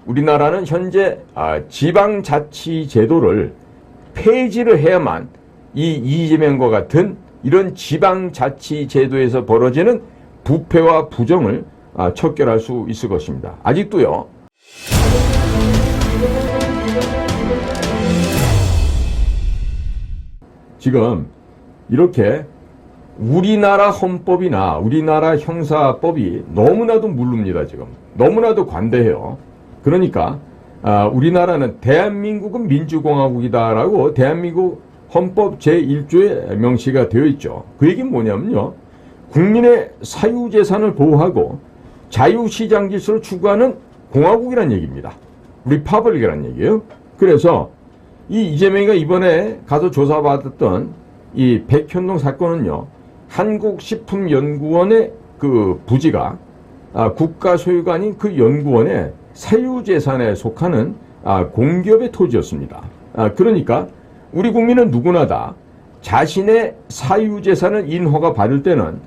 우리나라는 현재 지방자치제도를 폐지를 해야만 이 이재명과 같은 이런 지방자치제도에서 벌어지는 부패와 부정을 척결할 수 있을 것입니다. 아직도요. 지금 이렇게 우리나라 헌법이나 우리나라 형사법이 너무나도 무릅니다. 지금 너무나도 관대해요. 그러니까 우리나라는 대한민국은 민주공화국이다라고 대한민국 헌법 제1조에 명시가 되어 있죠. 그 얘기는 뭐냐면요, 국민의 사유재산을 보호하고 자유시장 질서를 추구하는 공화국이란 얘기입니다. 리퍼블릭이란 얘기예요. 그래서 이 이재명이가 이번에 가서 조사받았던 이 백현동 사건은요, 한국식품연구원의 그 부지가 국가 소유가 아닌 그 연구원의 사유재산에 속하는 공기업의 토지였습니다. 그러니까 우리 국민은 누구나 다 자신의 사유재산을 인허가 받을 때는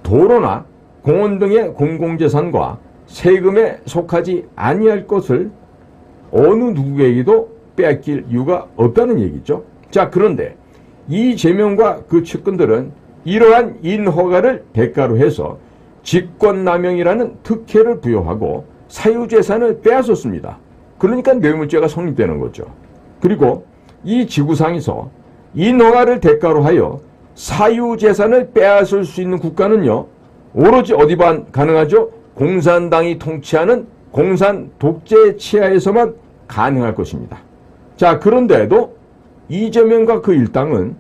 도로나 공원 등의 공공재산과 세금에 속하지 아니할 것을 어느 누구에게도 빼앗길 이유가 없다는 얘기죠. 자, 그런데 이재명과 그 측근들은 이러한 인허가를 대가로 해서 직권남용이라는 특혜를 부여하고 사유재산을 빼앗았습니다. 그러니까 뇌물죄가 성립되는 거죠. 그리고 이 지구상에서 인허가를 대가로 하여 사유재산을 빼앗을 수 있는 국가는요, 오로지 어디만 가능하죠? 공산당이 통치하는 공산 독재 치하에서만 가능할 것입니다. 자, 그런데도 이재명과 그 일당은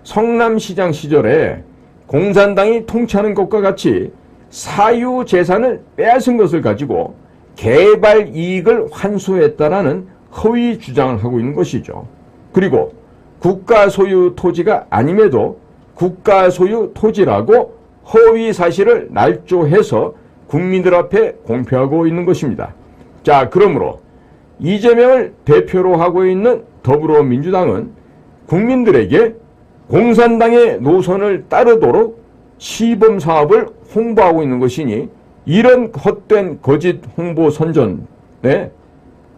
성남시장 시절에 공산당이 통치하는 것과 같이 사유재산을 빼앗은 것을 가지고 개발 이익을 환수했다라는 허위 주장을 하고 있는 것이죠. 그리고 국가 소유 토지가 아님에도 국가 소유 토지라고 허위 사실을 날조해서 국민들 앞에 공표하고 있는 것입니다. 자, 그러므로 이재명을 대표로 하고 있는 더불어민주당은 국민들에게 공산당의 노선을 따르도록 시범사업을 홍보하고 있는 것이니, 이런 헛된 거짓 홍보 선전에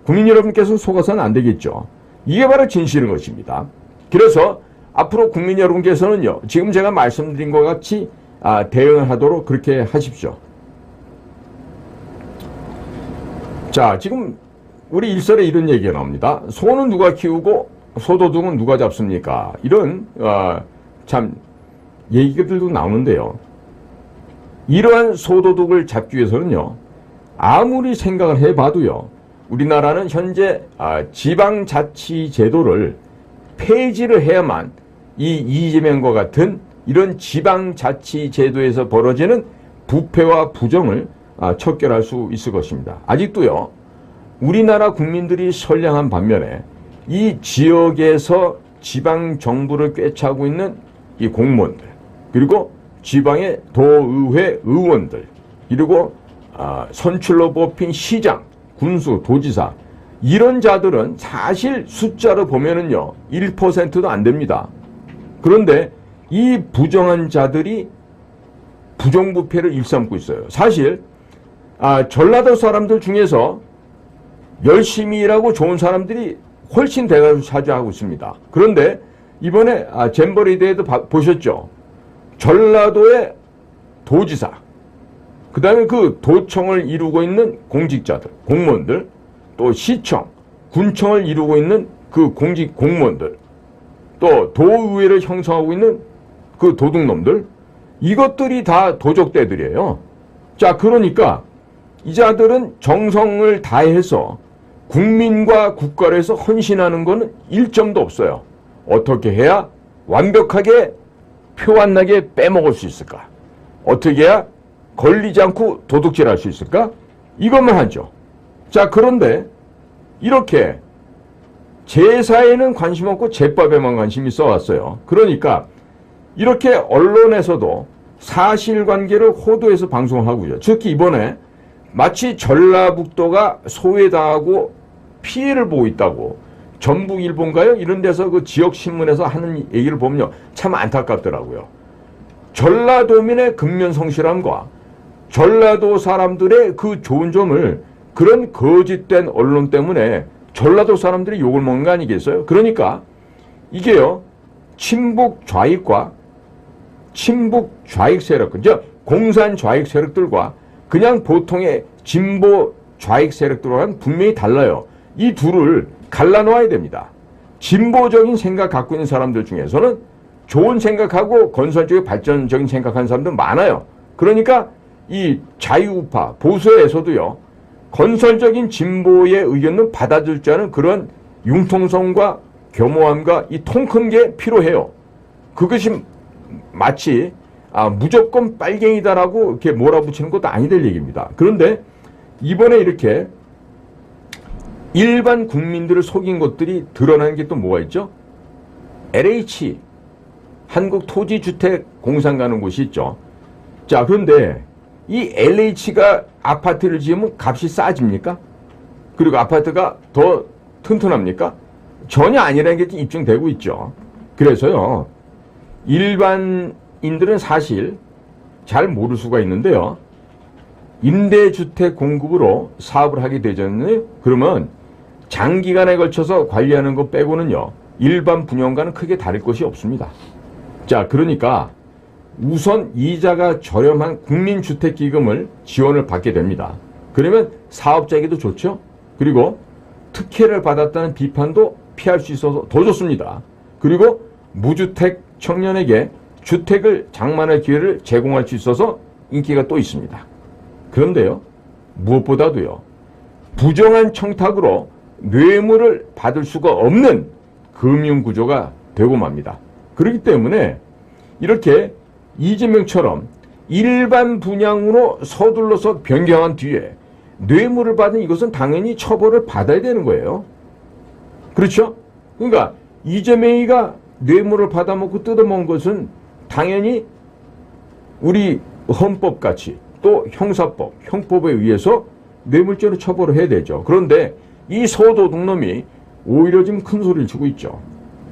국민 여러분께서 속아서는 안 되겠죠. 이게 바로 진실인 것입니다. 그래서 앞으로 국민 여러분께서는요, 지금 제가 말씀드린 것 같이 대응을 하도록 그렇게 하십시오. 자, 지금 우리 일설에 이런 얘기가 나옵니다. 소는 누가 키우고 소도둑은 누가 잡습니까? 이런 참 얘기들도 나오는데요. 이러한 소도둑을 잡기 위해서는요, 아무리 생각을 해봐도요, 우리나라는 현재 지방자치제도를 폐지를 해야만 이 이재명과 같은 이런 지방자치제도에서 벌어지는 부패와 부정을 척결할 수 있을 것입니다. 아직도요, 우리나라 국민들이 선량한 반면에 이 지역에서 지방정부를 꿰차고 있는 이 공무원들, 그리고 지방의 도의회 의원들, 그리고 선출로 뽑힌 시장, 군수, 도지사, 이런 자들은 사실 숫자로 보면은요 1%도 안 됩니다. 그런데 이 부정한 자들이 부정부패를 일삼고 있어요. 사실 전라도 사람들 중에서 열심히 일하고 좋은 사람들이 훨씬 대다수 차지하고 있습니다. 그런데 이번에 잼버리 대회도 보셨죠? 전라도의 도지사, 그 다음에 그 도청을 이루고 있는 공직자들, 공무원들, 또 시청, 군청을 이루고 있는 그 공무원들, 또 도의회를 형성하고 있는 그 도둑놈들, 이것들이 다 도적대들이에요. 자, 그러니까 이 자들은 정성을 다해서 국민과 국가를 위해서 헌신하는 것은 일점도 없어요. 어떻게 해야 완벽하게 표 안 나게 빼먹을 수 있을까? 어떻게 해야 걸리지 않고 도둑질할 수 있을까? 이것만 하죠. 자, 그런데 이렇게 제사에는 관심 없고 제법에만 관심이 있어왔어요. 그러니까 이렇게 언론에서도 사실관계를 호도해서 방송을 하고요. 특히 이번에 마치 전라북도가 소외당하고 피해를 보고 있다고 전북일보인가요? 이런 데서 그 지역신문에서 하는 얘기를 보면요, 참 안타깝더라고요. 전라도민의 근면성실함과 전라도 사람들의 그 좋은 점을 그런 거짓된 언론 때문에 전라도 사람들이 욕을 먹는 거 아니겠어요? 그러니까 이게요, 친북 좌익과 친북 좌익 세력, 즉 공산 좌익 세력들과 그냥 보통의 진보 좌익 세력들과는 분명히 달라요. 이 둘을 갈라놓아야 됩니다. 진보적인 생각 갖고 있는 사람들 중에서는 좋은 생각하고 건설적이고 발전적인 생각하는 사람들 많아요. 그러니까 이 자유우파, 보수에서도요, 건설적인 진보의 의견은 받아줄 줄 아는 그런 융통성과 겸허함과 이 통 큰 게 필요해요. 그것이 마치 무조건 빨갱이다라고 이렇게 몰아붙이는 것도 아니 될 얘기입니다. 그런데 이번에 이렇게 일반 국민들을 속인 것들이 드러나는 게 또 뭐가 있죠? LH, 한국토지주택공사 가는 곳이 있죠. 자, 그런데 이 LH가 아파트를 지으면 값이 싸집니까? 그리고 아파트가 더 튼튼합니까? 전혀 아니라는 게 입증되고 있죠. 그래서요, 일반인들은 사실 잘 모를 수가 있는데요. 임대주택 공급으로 사업을 하게 되잖아요. 그러면 장기간에 걸쳐서 관리하는 것 빼고는요, 일반 분양과는 크게 다를 것이 없습니다. 자, 그러니까 우선 이자가 저렴한 국민주택기금을 지원을 받게 됩니다. 그러면 사업자에게도 좋죠. 그리고 특혜를 받았다는 비판도 피할 수 있어서 더 좋습니다. 그리고 무주택 청년에게 주택을 장만할 기회를 제공할 수 있어서 인기가 또 있습니다. 그런데요, 무엇보다도요, 부정한 청탁으로 뇌물을 받을 수가 없는 금융구조가 되고 맙니다. 그렇기 때문에 이렇게 이재명처럼 일반 분양으로 서둘러서 변경한 뒤에 뇌물을 받은 이것은 당연히 처벌을 받아야 되는 거예요. 그렇죠? 그러니까 이재명이가 뇌물을 받아먹고 뜯어먹은 것은 당연히 우리 헌법같이 또 형사법, 형법에 의해서 뇌물죄로 처벌을 해야 되죠. 그런데 이 서도둑놈이 오히려 지금 큰 소리를 치고 있죠.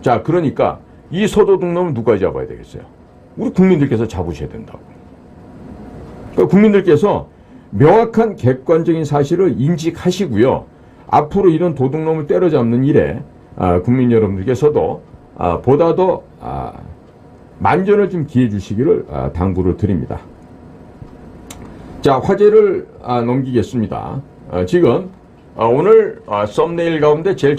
자, 그러니까 이 서도둑놈을 누가 잡아야 되겠어요? 우리 국민들께서 잡으셔야 된다고. 그러니까 국민들께서 명확한 객관적인 사실을 인식하시고요. 앞으로 이런 도둑놈을 때려잡는 일에 국민 여러분들께서도 보다 더 만전을 좀 기해 주시기를 당부를 드립니다. 자, 화제를 넘기겠습니다. 지금 오늘 썸네일 가운데 제일